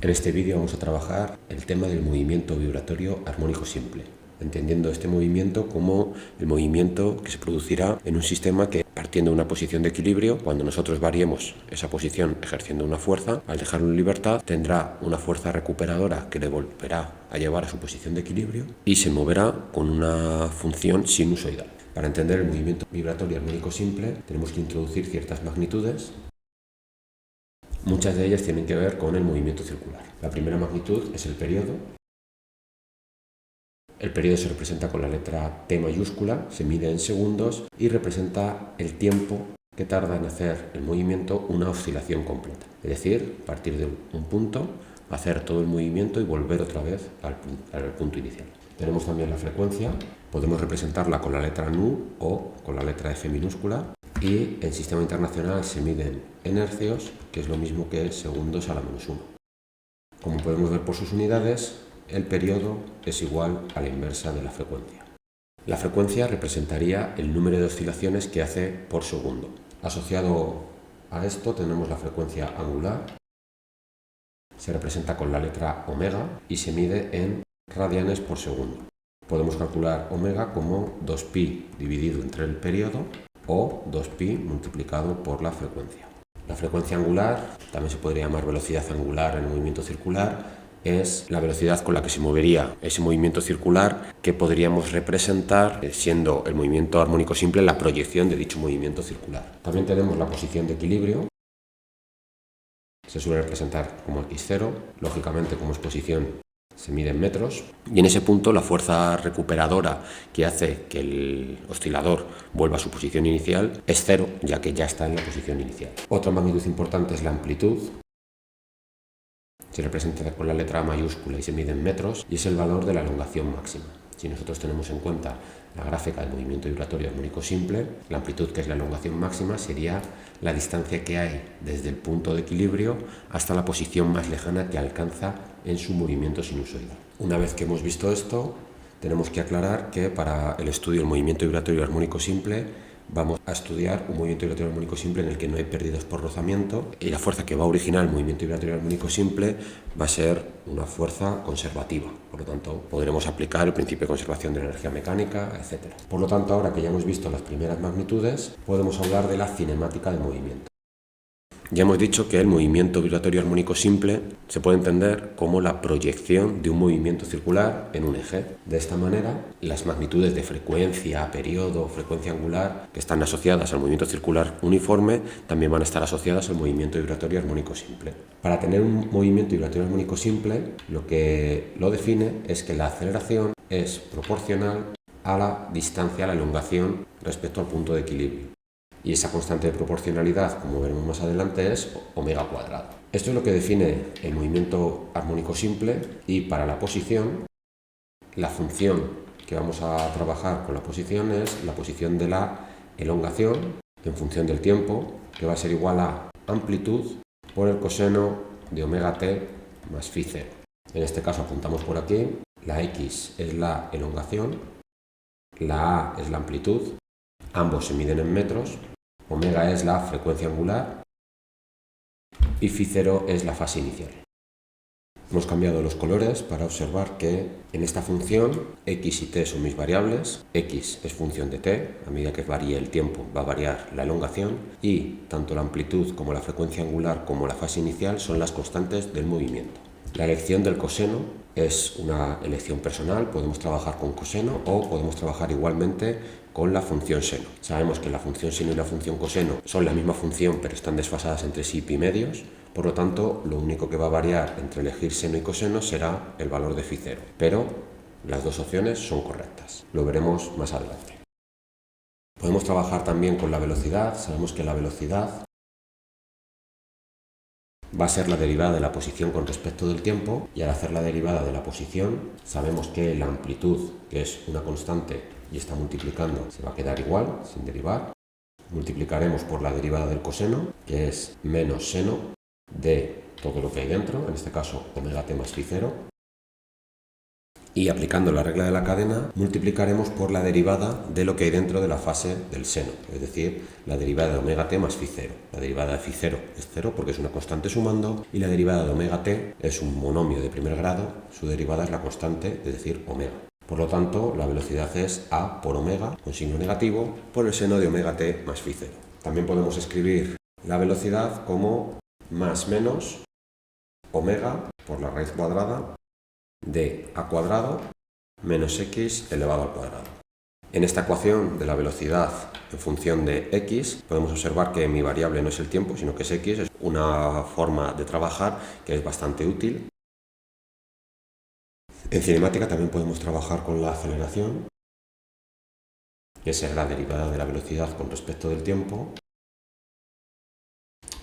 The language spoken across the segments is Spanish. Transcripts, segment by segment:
En este vídeo vamos a trabajar el tema del movimiento vibratorio armónico simple, entendiendo este movimiento como el movimiento que se producirá en un sistema que, partiendo de una posición de equilibrio, cuando nosotros variemos esa posición ejerciendo una fuerza, al dejarlo en libertad, tendrá una fuerza recuperadora que le volverá a llevar a su posición de equilibrio y se moverá con una función sinusoidal. Para entender el movimiento vibratorio armónico simple, tenemos que introducir ciertas magnitudes. Muchas de ellas tienen que ver con el movimiento circular. La primera magnitud es el periodo. El periodo se representa con la letra T mayúscula, se mide en segundos y representa el tiempo que tarda en hacer el movimiento una oscilación completa. Es decir, partir de un punto, hacer todo el movimiento y volver otra vez al punto inicial. Tenemos también la frecuencia, podemos representarla con la letra Nu o con la letra F minúscula. Y en sistema internacional se miden en hercios, que es lo mismo que segundos a la menos 1. Como podemos ver por sus unidades, el periodo es igual a la inversa de la frecuencia. La frecuencia representaría el número de oscilaciones que hace por segundo. Asociado a esto tenemos la frecuencia angular, se representa con la letra omega y se mide en radianes por segundo. Podemos calcular omega como 2pi dividido entre el periodo o 2pi multiplicado por la frecuencia. La frecuencia angular, también se podría llamar velocidad angular en el movimiento circular, es la velocidad con la que se movería ese movimiento circular que podríamos representar siendo el movimiento armónico simple la proyección de dicho movimiento circular. También tenemos la posición de equilibrio, se suele representar como x0, lógicamente como es posición se mide en metros, y en ese punto la fuerza recuperadora que hace que el oscilador vuelva a su posición inicial es cero, ya que ya está en la posición inicial. Otra magnitud importante es la amplitud, se representa con la letra A mayúscula y se mide en metros, y es el valor de la elongación máxima. Si nosotros tenemos en cuenta la gráfica del movimiento vibratorio armónico simple, la amplitud, que es la elongación máxima, sería la distancia que hay desde el punto de equilibrio hasta la posición más lejana que alcanza en su movimiento sinusoidal. Una vez que hemos visto esto, tenemos que aclarar que para el estudio del movimiento vibratorio armónico simple vamos a estudiar un movimiento vibratorio armónico simple en el que no hay pérdidas por rozamiento, y la fuerza que va a originar el movimiento vibratorio armónico simple va a ser una fuerza conservativa. Por lo tanto, podremos aplicar el principio de conservación de la energía mecánica, etc. Por lo tanto, ahora que ya hemos visto las primeras magnitudes, podemos hablar de la cinemática del movimiento. Ya hemos dicho que el movimiento vibratorio armónico simple se puede entender como la proyección de un movimiento circular en un eje. De esta manera, las magnitudes de frecuencia, periodo, frecuencia angular, que están asociadas al movimiento circular uniforme, también van a estar asociadas al movimiento vibratorio armónico simple. Para tener un movimiento vibratorio armónico simple, lo que lo define es que la aceleración es proporcional a la distancia, a la elongación respecto al punto de equilibrio. Y esa constante de proporcionalidad, como veremos más adelante, es omega cuadrado. Esto es lo que define el movimiento armónico simple, y para la posición, la función que vamos a trabajar con la posición es la posición de la elongación en función del tiempo, que va a ser igual a amplitud por el coseno de omega t más phi 0. En este caso apuntamos por aquí, la x es la elongación, la a es la amplitud, ambos se miden en metros, omega es la frecuencia angular y phi 0 es la fase inicial. Hemos cambiado los colores para observar que en esta función x y t son mis variables. X es función de t, a medida que varíe el tiempo va a variar la elongación, y tanto la amplitud como la frecuencia angular como la fase inicial son las constantes del movimiento. La elección del coseno es una elección personal, podemos trabajar con coseno o podemos trabajar igualmente con la función seno. Sabemos que la función seno y la función coseno son la misma función pero están desfasadas entre sí pi medios, por lo tanto lo único que va a variar entre elegir seno y coseno será el valor de phi 0, pero las dos opciones son correctas. Lo veremos más adelante. Podemos trabajar también con la velocidad. Sabemos que la velocidad va a ser la derivada de la posición con respecto del tiempo, y al hacer la derivada de la posición sabemos que la amplitud, que es una constante y está multiplicando, se va a quedar igual sin derivar. Multiplicaremos por la derivada del coseno, que es menos seno de todo lo que hay dentro, en este caso omega t más phi 0, Y aplicando la regla de la cadena, multiplicaremos por la derivada de lo que hay dentro de la fase del seno, es decir, la derivada de omega t más phi 0. La derivada de phi 0 es 0 porque es una constante sumando, y la derivada de omega t es un monomio de primer grado, su derivada es la constante, es decir, omega. Por lo tanto, la velocidad es a por omega, con signo negativo, por el seno de omega t más phi 0. También podemos escribir la velocidad como más menos omega por la raíz cuadrada de a cuadrado menos x elevado al cuadrado. En esta ecuación de la velocidad en función de x podemos observar que mi variable no es el tiempo, sino que es x. Es una forma de trabajar que es bastante útil. En cinemática también podemos trabajar con la aceleración, que será la derivada de la velocidad con respecto del tiempo,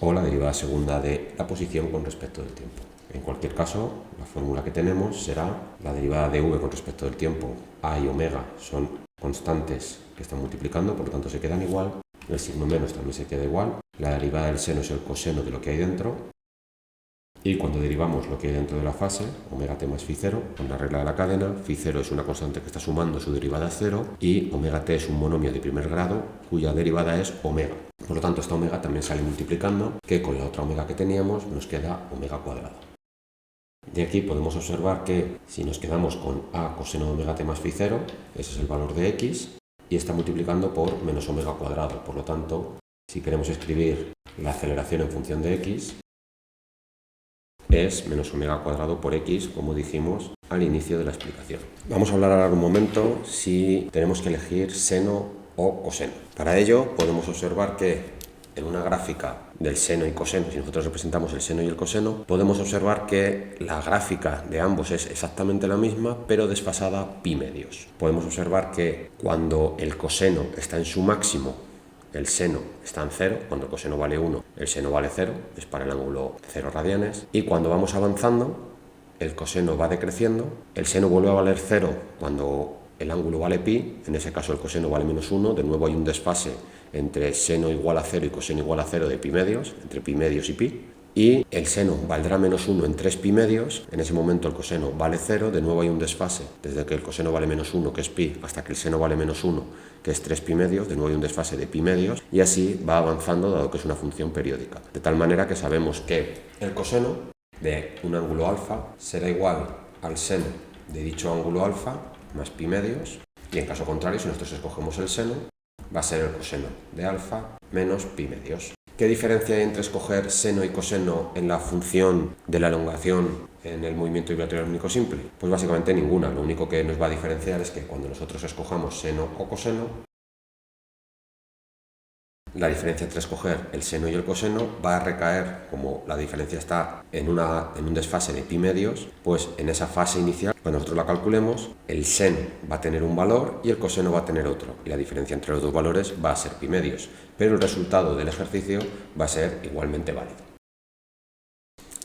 o la derivada segunda de la posición con respecto del tiempo. En cualquier caso, la fórmula que tenemos será la derivada de v con respecto del tiempo. A y omega son constantes que están multiplicando, por lo tanto se quedan igual. El signo menos también se queda igual. La derivada del seno es el coseno de lo que hay dentro. Y cuando derivamos lo que hay dentro de la fase, omega t más phi 0, con la regla de la cadena, phi 0 es una constante que está sumando, su derivada es 0, y omega t es un monomio de primer grado, cuya derivada es omega. Por lo tanto, esta omega también sale multiplicando, que con la otra omega que teníamos nos queda omega cuadrado. De aquí podemos observar que si nos quedamos con a coseno de omega t más phi 0, ese es el valor de x, y está multiplicando por menos omega cuadrado. Por lo tanto, si queremos escribir la aceleración en función de x, es menos omega cuadrado por x, como dijimos al inicio de la explicación. Vamos a hablar ahora un momento si tenemos que elegir seno o coseno. Para ello podemos observar que en una gráfica del seno y coseno, si nosotros representamos el seno y el coseno, podemos observar que la gráfica de ambos es exactamente la misma, pero desfasada pi medios. Podemos observar que cuando el coseno está en su máximo, el seno está en 0, cuando el coseno vale 1, el seno vale 0, es para el ángulo 0 radianes, y cuando vamos avanzando, el coseno va decreciendo, el seno vuelve a valer 0 cuando el ángulo vale pi, en ese caso el coseno vale menos 1, de nuevo hay un desfase entre seno igual a 0 y coseno igual a 0 de pi medios, entre pi medios y pi, y el seno valdrá menos 1 en 3 pi medios, en ese momento el coseno vale 0, de nuevo hay un desfase, desde que el coseno vale menos 1, que es pi, hasta que el seno vale menos 1, que es 3 pi medios, de nuevo hay un desfase de pi medios, y así va avanzando dado que es una función periódica. De tal manera que sabemos que el coseno de un ángulo alfa será igual al seno de dicho ángulo alfa más pi medios, y en caso contrario, si nosotros escogemos el seno, va a ser el coseno de alfa menos pi medios. ¿Qué diferencia hay entre escoger seno y coseno en la función de la elongación en el movimiento vibratorio armónico simple? Pues básicamente ninguna. Lo único que nos va a diferenciar es que cuando nosotros escojamos seno o coseno, la diferencia entre escoger el seno y el coseno va a recaer, como la diferencia está en un desfase de pi medios, pues en esa fase inicial, cuando nosotros la calculemos, el seno va a tener un valor y el coseno va a tener otro, y la diferencia entre los dos valores va a ser pi medios, pero el resultado del ejercicio va a ser igualmente válido.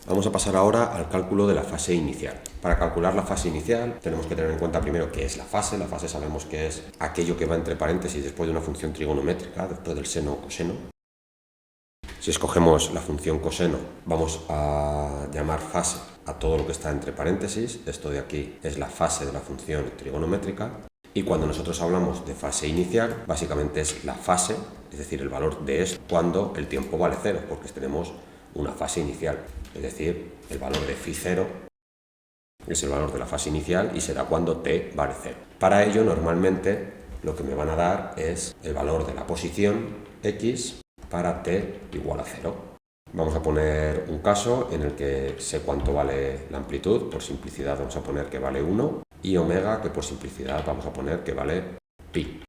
Vamos a pasar ahora al cálculo de la fase inicial. Para calcular la fase inicial tenemos que tener en cuenta primero qué es la fase. La fase sabemos que es aquello que va entre paréntesis después de una función trigonométrica, después del seno o coseno. Si escogemos la función coseno, vamos a llamar fase a todo lo que está entre paréntesis. Esto de aquí es la fase de la función trigonométrica. Y cuando nosotros hablamos de fase inicial, básicamente es la fase, es decir, el valor de esto, cuando el tiempo vale 0, porque tenemos una fase inicial, es decir, el valor de phi 0 es el valor de la fase inicial y será cuando t vale 0. Para ello, normalmente, lo que me van a dar es el valor de la posición x para t igual a 0. Vamos a poner un caso en el que sé cuánto vale la amplitud, por simplicidad vamos a poner que vale 1, y omega, que por simplicidad vamos a poner que vale pi.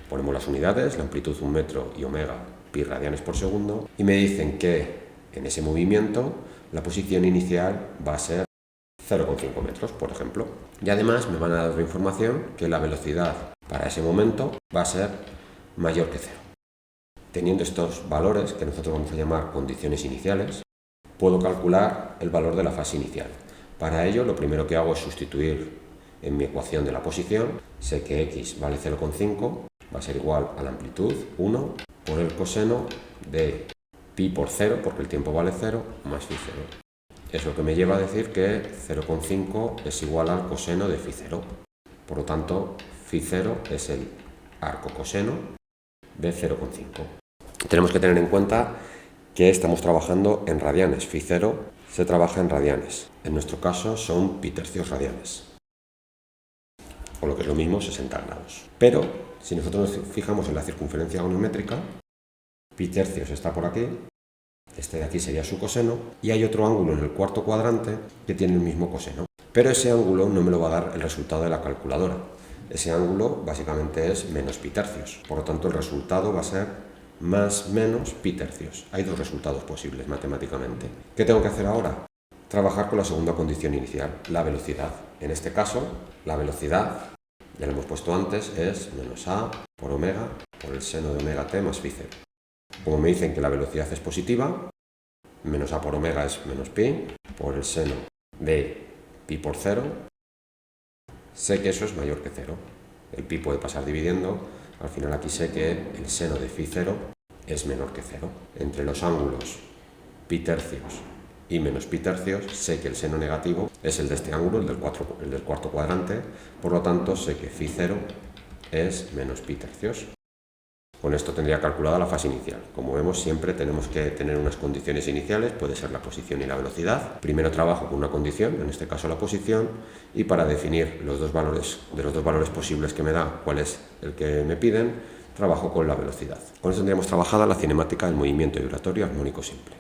Ponemos las unidades, la amplitud 1 metro y omega pi radianes por segundo, y me dicen que en ese movimiento la posición inicial va a ser 0,5 metros, por ejemplo. Y además me van a dar otra información, que la velocidad para ese momento va a ser mayor que 0. Teniendo estos valores, que nosotros vamos a llamar condiciones iniciales, puedo calcular el valor de la fase inicial. Para ello, lo primero que hago es sustituir en mi ecuación de la posición. Sé que x vale 0,5, va a ser igual a la amplitud 1 por el coseno de pi por 0, porque el tiempo vale 0, más phi 0. es lo que me lleva a decir que 0,5 es igual al coseno de φ0. Por lo tanto, φ0 es el arco coseno de 0,5. Tenemos que tener en cuenta que estamos trabajando en radianes. φ0 se trabaja en radianes. En nuestro caso son π-tercios radianes, o lo que es lo mismo, 60 grados. Pero, si nosotros nos fijamos en la circunferencia goniométrica, π-tercios está por aquí, este de aquí sería su coseno, y hay otro ángulo en el cuarto cuadrante que tiene el mismo coseno. Pero ese ángulo no me lo va a dar el resultado de la calculadora. Ese ángulo básicamente es menos π-tercios. Por lo tanto, el resultado va a ser más menos π-tercios. Hay dos resultados posibles matemáticamente. ¿Qué tengo que hacer ahora? Trabajar con la segunda condición inicial, la velocidad. En este caso, la velocidad, ya lo hemos puesto antes, es menos a por omega por el seno de omega t más φ0. Como me dicen que la velocidad es positiva, menos a por omega es menos pi por el seno de pi por 0. Sé que eso es mayor que 0. El pi puede pasar dividiendo. Al final aquí sé que el seno de φ0 es menor que 0. Entre los ángulos π-tercios y menos π-tercios, sé que el seno negativo es el de este ángulo, el del cuarto cuadrante. Por lo tanto, sé que φ0 es menos π-tercios. Con esto tendría calculada la fase inicial. Como vemos, siempre tenemos que tener unas condiciones iniciales, puede ser la posición y la velocidad. Primero trabajo con una condición, en este caso la posición, y para definir los dos valores posibles que me da, cuál es el que me piden, trabajo con la velocidad. Con esto tendríamos trabajada la cinemática del movimiento vibratorio armónico simple.